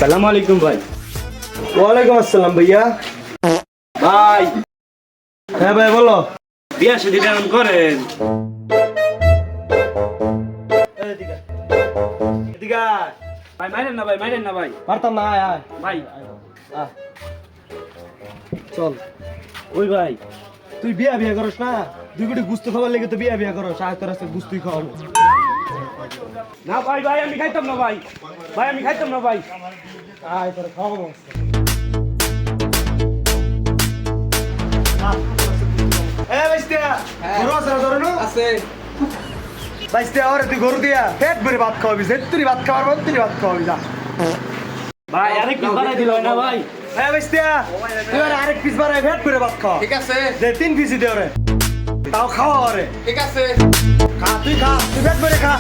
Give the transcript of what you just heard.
সালাম আলাইকুম ভাই। ওয়ালাইকুম আসসালাম ভাইয়া। ভাই হ্যাঁ ভাই বলো। বিয়া শাদী কেমন করেন? এদিকে এদিকে আয়। ভাই মাইরেন না ভাই। পারতাম না, আয় আয় ভাই আয়। চল। ওই ভাই তুই বিয়া করস না, 2 কোটি গুস্ত খাবার লেগে তো বিয়া করস, আয় তোর আজকে গুস্তই খাওয়াবো। না ভাই আমি খাইতাম না ভাই। আমি খাইতাম না ভাই। আয় তোর খাওয়াবো। এ বাইস্তিয়া, গরু আছে না তোর না? আছে বাইস্তিয়া, ওরে তুই গরু দিয়া পেট ভরে ভাত খাওয়াবি, তুই ভাত খাওয়ার মত তুই ভাত খাওয়াবি যা। ভাই আরেক পিস বানাই দিল না ভাই। এ বাইস্তিয়া, তুই ওরে আরেক পিস বানাই পেট ভরে ভাত খাওয়া। ঠিক আছে দে 3 পিসই দে ওরে, তাও খাওয়া ওরে। ঠিক আছে খা, তুই পেট ভরে খা।